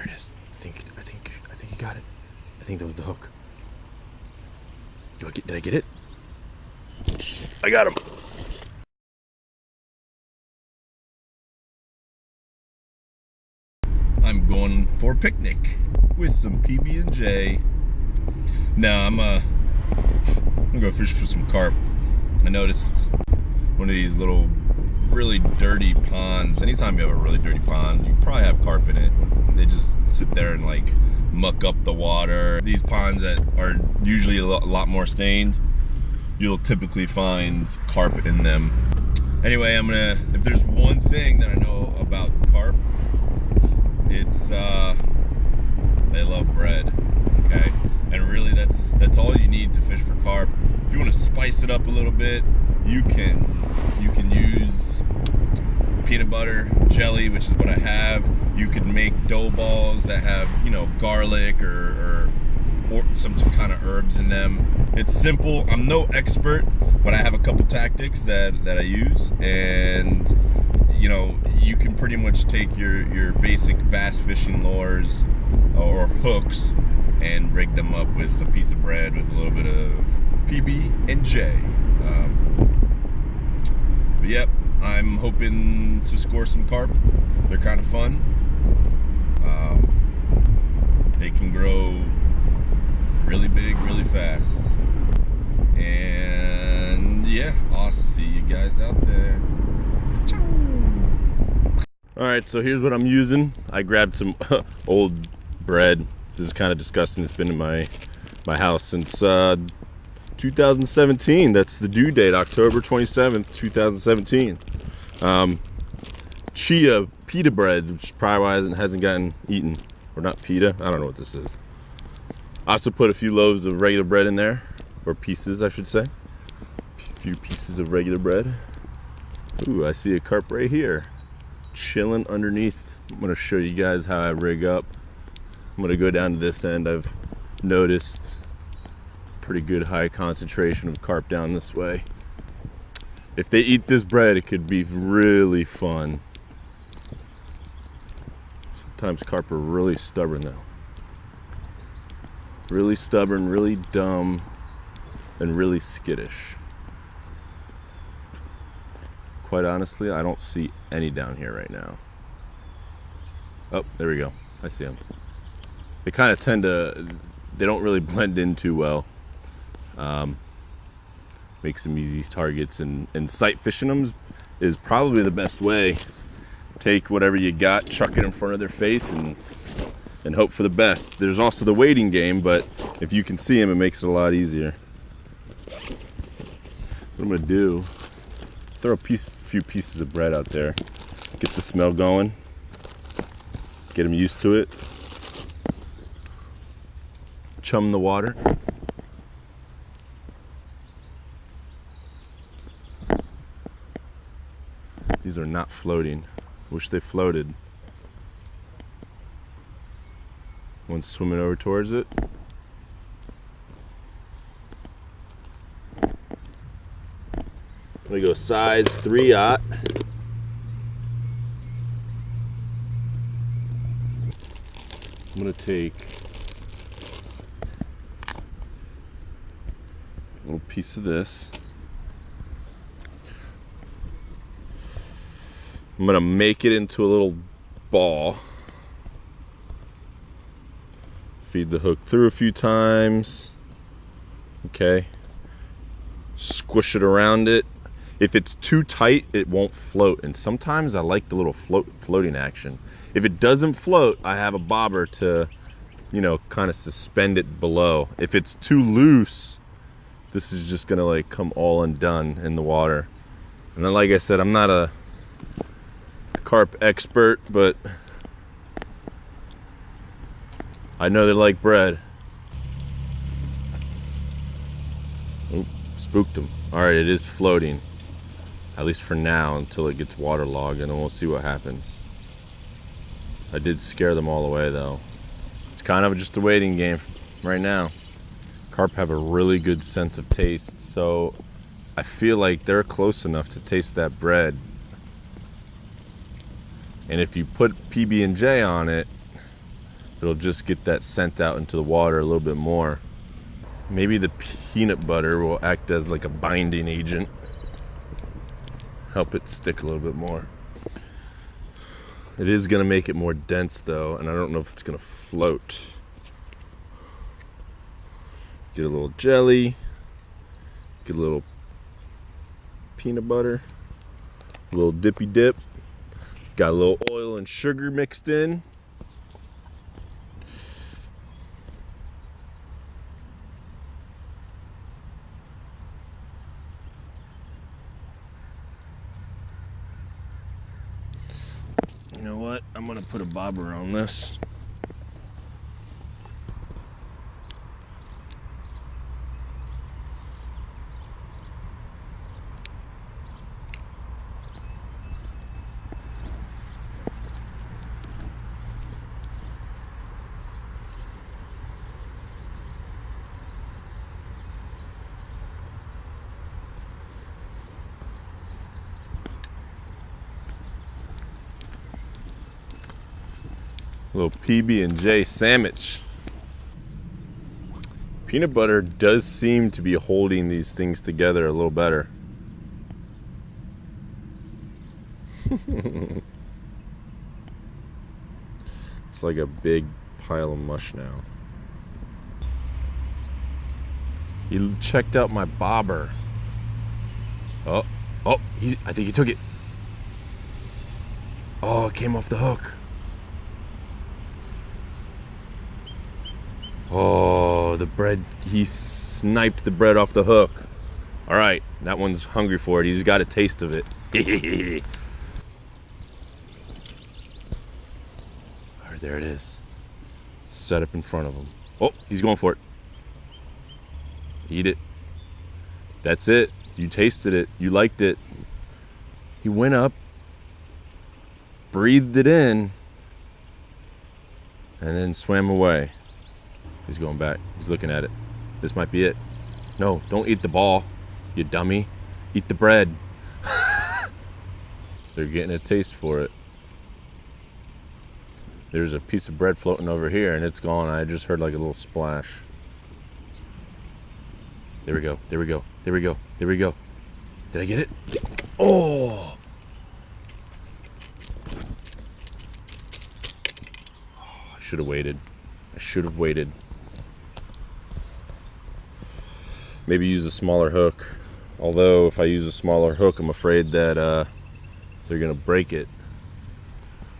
it is. I think you got it. I think that was the hook. Did I get it? I got him. I'm going for a picnic with some PB&J. Now I'm gonna go fish for some carp. I noticed one of these little really dirty ponds. Anytime you have a really dirty pond, you probably have carp in it. They just sit there and like muck up the water. These ponds that are usually a lot more stained, you'll typically find carp in them. Anyway, if there's one thing that I know about carp, it's they love bread, okay? And really that's all you need to fish for carp. If you want to spice it up a little bit, you can use peanut butter jelly, which is what I have. You could make dough balls that have, you know, garlic or some kind of herbs in them. It's simple. I'm no expert, but I have a couple tactics that I use, and you know, you can pretty much take your basic bass fishing lures or hooks and rig them up with a piece of bread with a little bit of PB&J. But yep, I'm hoping to score some carp. They're kind of fun. They can grow really big, really fast. And yeah, I'll see you guys out there. Ciao. All right, so here's what I'm using. I grabbed some old bread. This is kind of disgusting. It's been in my house since 2017. That's the due date, October 27th, 2017. Chia pita bread, which is probably why it hasn't gotten eaten. Or not pita, I don't know what this is. I also put a few loaves of regular bread in there, or pieces I should say. A few pieces of regular bread. Ooh, I see a carp right here, chilling underneath. I'm gonna show you guys how I rig up. I'm gonna go down to this end. I've noticed pretty good high concentration of carp down this way. If they eat this bread, it could be really fun. Sometimes carp are really stubborn though. Really stubborn, really dumb, and really skittish. Quite honestly, I don't see any down here right now. Oh, there we go. I see them. They kind of they don't really blend in too well. Make some easy targets, and sight fishing them is probably the best way. Take whatever you got, chuck it in front of their face, and hope for the best. There's also the waiting game, but if you can see them, it makes it a lot easier. What I'm gonna do, throw a few pieces of bread out there, get the smell going, get them used to it, chum the water. These are not floating. Wish they floated. One's swimming over towards it. I'm gonna go size 3/0. I'm gonna take a little piece of this. I'm gonna make it into a little ball. Feed the hook through a few times. Okay. Squish it around it. If it's too tight, it won't float. And sometimes I like the little floating action. If it doesn't float, I have a bobber to, you know, kind of suspend it below. If it's too loose, this is just gonna like come all undone in the water. And then, like I said, I'm not a carp expert, but I know they like bread. Oop, spooked them. All right, it is floating, at least for now, until it gets waterlogged, and then we'll see what happens. I did scare them all away though. It's kind of just a waiting game right now. Carp have a really good sense of taste, so I feel like they're close enough to taste that bread. And if you put PB&J on it, It'll just get that scent out into the water a little bit more. Maybe the peanut butter will act as like a binding agent. Help it stick a little bit more. It is gonna make it more dense though, and I don't know if it's gonna float. Get a little jelly, get a little peanut butter, a little dippy dip, got a little oil and sugar mixed in. You know what? I'm gonna put a bobber on this. Little PB&J sandwich. Peanut butter does seem to be holding these things together a little better. It's like a big pile of mush now. He checked out my bobber. Oh, I think he took it. Oh, it came off the hook. Oh, the bread, he sniped the bread off the hook. All right, that one's hungry for it. He's got a taste of it. All right, there it is. Set up in front of him. Oh, he's going for it. Eat it. That's it. You tasted it. You liked it. He went up, breathed it in, and then swam away. He's going back. He's looking at it. This might be it. No, don't eat the ball, you dummy. Eat the bread. They're getting a taste for it. There's a piece of bread floating over here and it's gone. I just heard like a little splash. There we go. There we go. There we go. There we go. Did I get it? Oh! I should have waited. I should have waited. Maybe use a smaller hook. Although if I use a smaller hook, I'm afraid that they're gonna break it.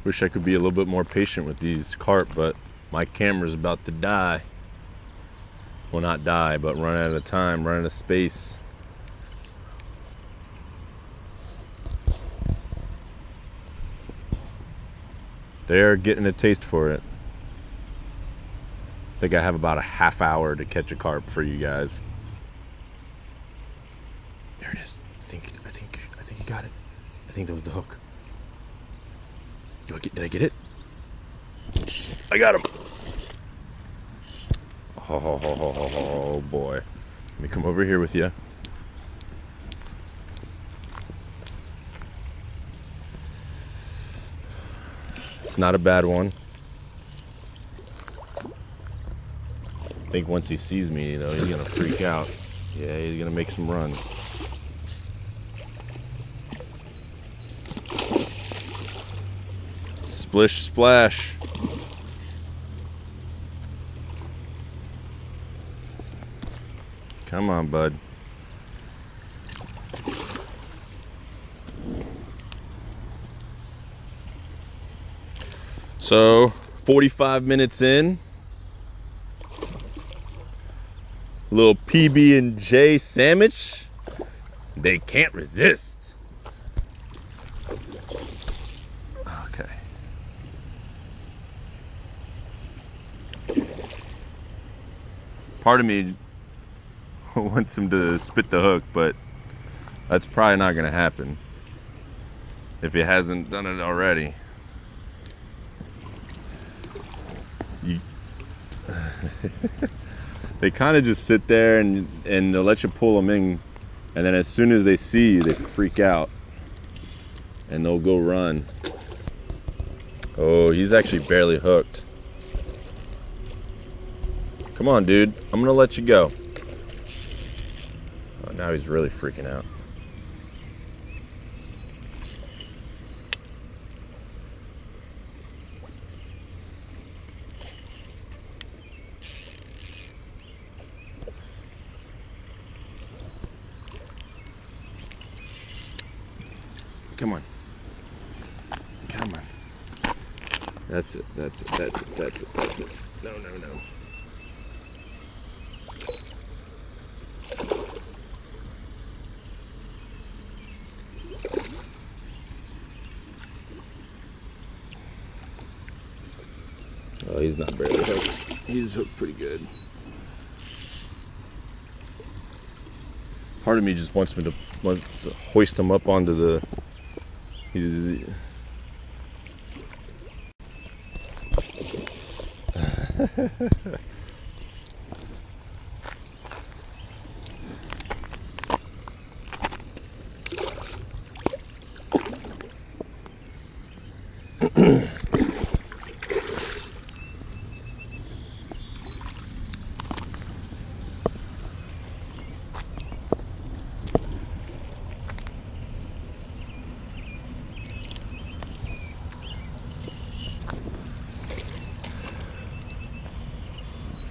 Wish I could be a little bit more patient with these carp, but my camera's about to die. Well, not die, but run out of time, run out of space. They're getting a taste for it. I think I have about a half hour to catch a carp for you guys. There it is. I think you got it. I think that was the hook. Did I get it? I got him. Oh boy. Let me come over here with you. It's not a bad one. I think once he sees me, you know, he's gonna freak out. Yeah, he's gonna make some runs. Splish splash. Come on, bud. So 45 minutes in, little PB&J sandwich. They can't resist. Okay. Part of me wants him to spit the hook, but that's probably not gonna happen if he hasn't done it already. They kind of just sit there and they'll let you pull them in, and then as soon as they see you, they freak out and they'll go run. Oh, he's actually barely hooked. Come on, dude. I'm gonna let you go. Oh, now he's really freaking out. Come on. Come on. That's it, that's it, that's it, that's it, that's it. No, no, no. Oh, he's not barely hooked. He's hooked pretty good. Part of me just wants to hoist him up onto the... He's...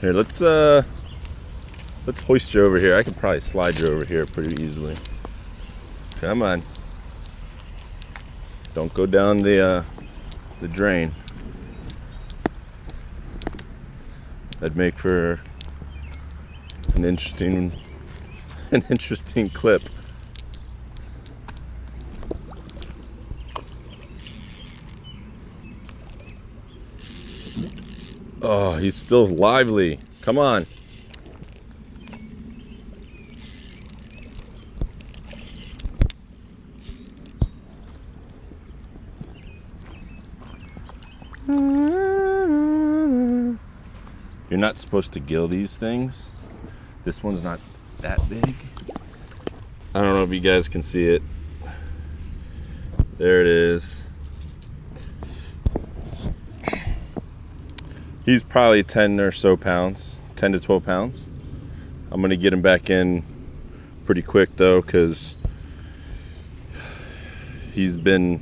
Here, let's hoist you over here. I can probably slide you over here pretty easily. Come on. Don't go down the drain. That'd make for an interesting clip. Oh, he's still lively. Come on. You're not supposed to gill these things. This one's not that big. I don't know if you guys can see it. There it is. He's probably 10 or so pounds, 10 to 12 pounds. I'm gonna get him back in pretty quick though, because he's been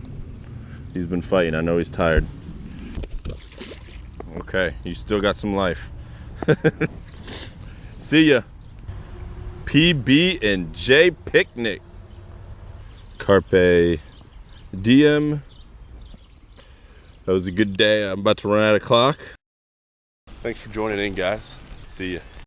fighting. I know he's tired. Okay, you still got some life. See ya. PB&J Picnic. Carpe diem. That was a good day. I'm about to run out of clock. Thanks for joining in, guys. See ya.